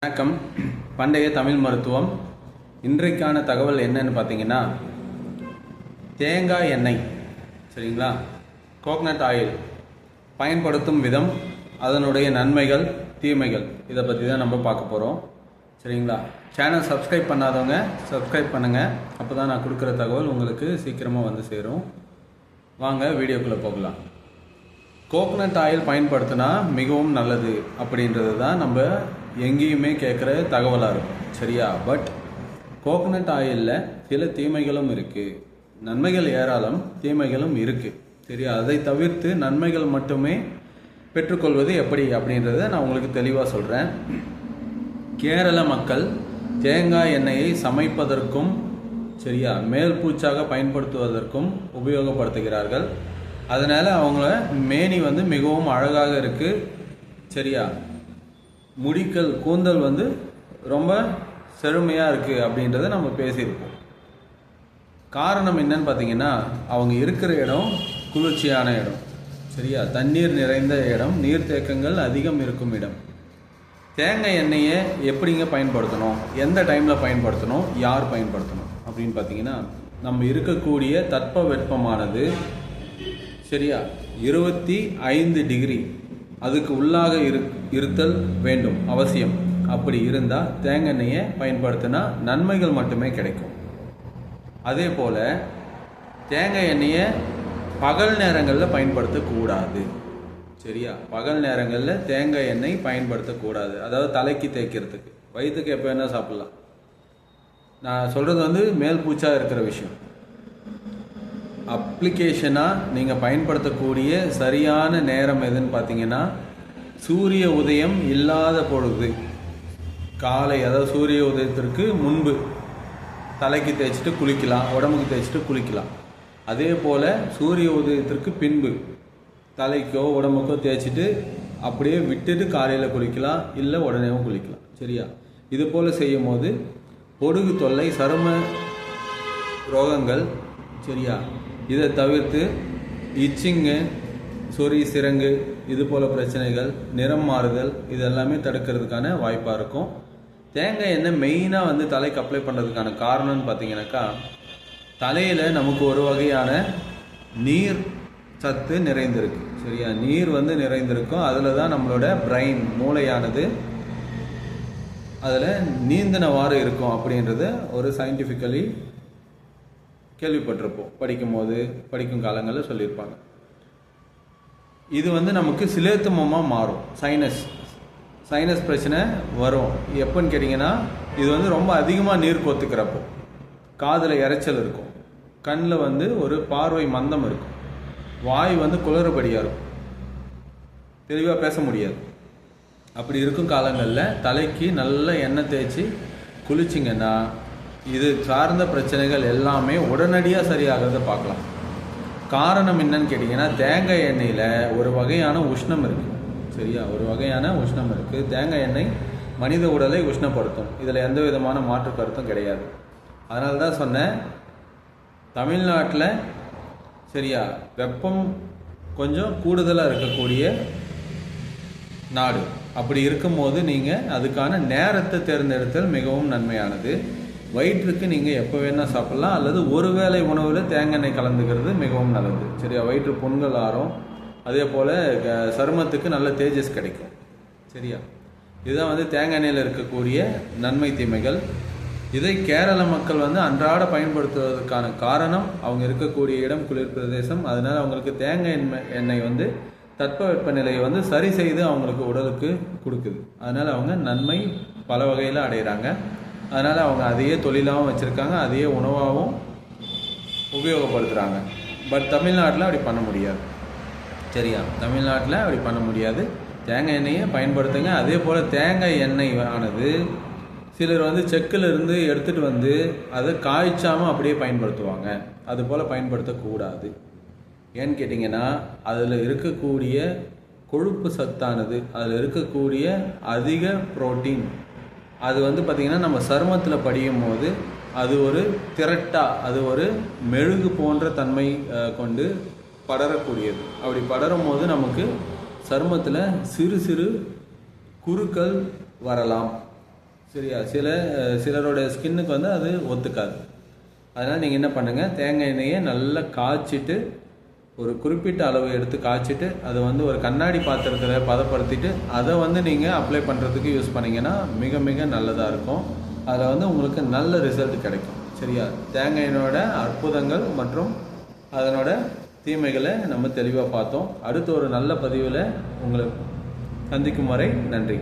வணக்கம். பண்டைய தமிழ் மருத்துவம். இன்றைக்கான தகவல் என்னன்னு பார்த்தீங்கன்னா, தேங்காய் எண்ணெய், சரிங்களா, கோகனட் ஆயில் பயன்படுத்தும் விதம், அதனுடைய நன்மைகள் தீமைகள், இதை பற்றி தான் நம்ம பார்க்க போகிறோம். சரிங்களா. சேனல் சப்ஸ்கிரைப் பண்ணாதவங்க சப்ஸ்கிரைப் பண்ணுங்கள். அப்போ தான் நான் கொடுக்குற தகவல் உங்களுக்கு சீக்கிரமாக வந்து சேரும். வாங்க வீடியோக்குள்ளே போகலாம். கோகனட் ஆயில் பயன்படுத்தினா மிகவும் நல்லது அப்படின்றது தான் நம்ம எங்கேயுமே கேட்குற தகவலாக இருக்கும். சரியா. பட் கோகனட் ஆயிலில் சில தீமைகளும் இருக்குது. நன்மைகள் ஏராளம், தீமைகளும் இருக்குது. சரியா. அதை தவிர்த்து நன்மைகள் மட்டுமே பெற்றுக்கொள்வது எப்படி அப்படின்றத நான் உங்களுக்கு தெளிவாக சொல்கிறேன். கேரள மக்கள் தேங்காய் எண்ணெயை சமைப்பதற்கும், சரியா, மேல் பூச்சாக பயன்படுத்துவதற்கும் உபயோகப்படுத்துகிறார்கள். அதனால் அவங்கள மேனி வந்து மிகவும் அழகாக இருக்குது. சரியா. முடிகள், கூந்தல் வந்து ரொம்ப செழுமையாக இருக்குது அப்படின்றத நம்ம பேசியிருப்போம். காரணம் என்னன்னு பார்த்தீங்கன்னா, அவங்க இருக்கிற இடம் குளிர்ச்சியான இடம். சரியா. தண்ணீர் நிறைந்த இடம், நீர்த்தேக்கங்கள் அதிகம் இருக்கும் இடம். தேங்காய் எண்ணெயை எப்படிங்க பயன்படுத்தணும், எந்த டைமில் பயன்படுத்தணும், யார் பயன்படுத்தணும் அப்படின்னு பார்த்தீங்கன்னா, நம்ம இருக்கக்கூடிய தட்பவெப்பமானது, சரியா, 25 டிகிரி அதுக்கு உள்ளாக இருத்தல் வேண்டும், அவசியம். அப்படி இருந்தால் தேங்காய் எண்ணெயை பயன்படுத்தினா நன்மைகள் மட்டுமே கிடைக்கும். அதே போல் தேங்காய் எண்ணெயை பகல் நேரங்களில் பயன்படுத்தக்கூடாது. சரியா. பகல் நேரங்களில் தேங்காய் எண்ணெய் பயன்படுத்தக்கூடாது. அதாவது தலைக்கு தேய்க்கிறதுக்கு, வயிற்றுக்கு எப்போ வேணால் சாப்பிட்லாம். நான் சொல்கிறது வந்து மேல் பூச்சாக இருக்கிற விஷயம். அப்ளிகேஷனாக நீங்கள் பயன்படுத்தக்கூடிய சரியான நேரம் எதுன்னு பார்த்தீங்கன்னா, சூரிய உதயம் இல்லாத பொழுது காலை, அதாவது சூரிய உதயத்திற்கு முன்பு தலைக்கு தேய்ச்சிட்டு குளிக்கலாம், உடம்புக்கு தேய்ச்சிட்டு குளிக்கலாம். அதே போல் சூரிய உதயத்திற்கு பின்பு தலைக்கோ உடம்புக்கோ தேய்ச்சிட்டு அப்படியே விட்டுட்டு காலையில் குளிக்கலாம், இல்லை உடனேவும் குளிக்கலாம். சரியா. இது போல் செய்யும் போது பொடுகு தொல்லை, சரும ரோகங்கள், சரியா, இதை தவிர்த்து இச்சிங்கு, சொறி, சிரங்கு, இது போல் பிரச்சனைகள், நிறம் மாறுதல், இதெல்லாமே தடுக்கிறதுக்கான வாய்ப்பாக இருக்கும். தேங்காய் எண்ணெய் மெயினாக வந்து தலைக்கு அப்ளை பண்ணுறதுக்கான காரணம்னு பார்த்தீங்கன்னாக்கா, தலையில் நமக்கு ஒரு வகையான நீர் சத்து நிறைந்திருக்கு. சரியா. நீர் வந்து நிறைந்திருக்கும். அதில் தான் நம்மளோட பிரெயின், மூளையானது அதில் நீந்தினவாறு இருக்கும் அப்படின்றது ஒரு சயின்டிஃபிக்கலி கேள்விப்பட்டிருப்போம். படிக்கும் காலங்களில் சொல்லியிருப்பாங்க. இது வந்து நமக்கு சிலேத்துமமாக மாறும். சைனஸ் பிரச்சனை வரும். எப்போன்னு கேட்டிங்கன்னா, இது வந்து ரொம்ப அதிகமாக நீர் கொத்துக்கிறப்போ காதில் இறைச்சல் இருக்கும், கண்ணில் வந்து ஒரு பார்வை மந்தம் இருக்கும், வாய் வந்து குளறுபடியாக இருக்கும், தெளிவாக பேச முடியாது. அப்படி இருக்கும் காலங்களில் தலைக்கு நல்ல எண்ணெய் தேய்ச்சி குளிச்சிங்கன்னா இது சார்ந்த பிரச்சனைகள் எல்லாமே உடனடியாக சரியாகிறத பார்க்கலாம். காரணம் என்னன்னு கேட்டிங்கன்னா, தேங்காய் எண்ணெயில் ஒரு வகையான உஷ்ணம் இருக்குது. சரியா. ஒரு வகையான உஷ்ணம் இருக்குது. தேங்காய் எண்ணெய் மனித உடலை உஷ்ணப்படுத்தும். இதில் எந்த விதமான மாற்று கருத்தும் கிடையாது. அதனால தான் சொன்னேன், தமிழ்நாட்டில், சரியா, வெப்பம் கொஞ்சம் கூடுதலாக இருக்கக்கூடிய நாடு. அப்படி இருக்கும்போது நீங்கள் அதுக்கான நேரத்தை தேர்ந்தெடுத்தல் மிகவும் நன்மையானது. வயிற்றுக்கு நீங்கள் எப்போ வேணால் சாப்பிட்லாம், அல்லது ஒரு வேளை உணவில் தேங்காய் எண்ணெய் கலந்துக்கிறது மிகவும் நல்லது. சரியா. வயிற்று புண்கள் ஆறும். அதே போல் சருமத்துக்கு நல்ல தேஜஸ் கிடைக்கும். சரியா. இதுதான் வந்து தேங்காய் எண்ணெயில் இருக்கக்கூடிய நன்மை தீமைகள். இதை கேரள மக்கள் வந்து அன்றாட பயன்படுத்துவதற்கான காரணம், அவங்க இருக்கக்கூடிய இடம் குளிர் பிரதேசம். அதனால் அவங்களுக்கு தேங்காய் எண்ணெய் வந்து தட்பவெப்பநிலையை வந்து சரி செய்து அவங்களுக்கு உடலுக்கு கொடுக்குது. அதனால் அவங்க நன்மை பல வகையில் அடைகிறாங்க. அதனால் அவங்க அதையே தொழிலாகவும் வச்சுருக்காங்க, அதையே உணவாகவும் உபயோகப்படுத்துகிறாங்க. பட் தமிழ்நாட்டில் அப்படி பண்ண முடியாது. சரியா. தமிழ்நாட்டில் அப்படி பண்ண முடியாது. தேங்காய் எண்ணெயை பயன்படுத்துங்க. அதே போல் தேங்காய் எண்ணெய் ஆனது சிலர் வந்து செக்கில் இருந்து எடுத்துகிட்டு வந்து அதை காய்ச்சாமல் அப்படியே பயன்படுத்துவாங்க. அதுபோல் பயன்படுத்தக்கூடாது. ஏன்னு கேட்டிங்கன்னா, அதில் இருக்கக்கூடிய கொழுப்பு சத்தானது, அதில் இருக்கக்கூடிய அதிக புரோட்டீன், அது வந்து பார்த்திங்கன்னா நம்ம சருமத்தில் படியும் போது அது ஒரு திரட்டாக, அது ஒரு மெழுகு போன்ற தன்மை கொண்டு படரக்கூடியது. அப்படி படரும் போது நமக்கு சருமத்தில் சிறு சிறு குருக்கள் வரலாம். சரியா? சிலரோட ஸ்கின்னுக்கு வந்து அது ஒத்துக்காது. அதனால் நீங்கள் என்ன பண்ணுங்கள், தேங்காய் எண்ணெயை நல்லா காய்ச்சிட்டு ஒரு குறிப்பிட்ட அளவு எடுத்து காய்ச்சிட்டு அதை வந்து ஒரு கண்ணாடி பாத்திரத்தில் பதப்படுத்திட்டு அதை வந்து நீங்கள் அப்ளை பண்ணுறதுக்கு யூஸ் பண்ணிங்கன்னா மிக மிக நல்லதாக இருக்கும். அதில் வந்து உங்களுக்கு நல்ல ரிசல்ட் கிடைக்கும். சரியா? தேங்காய் எண்ணெயோட அற்புதங்கள் மற்றும் அதனோட தீமைகளை நம்ம தெளிவாக பார்த்தோம். அடுத்த ஒரு நல்ல பதிவில் உங்களை சந்திக்கும் வரை நன்றி.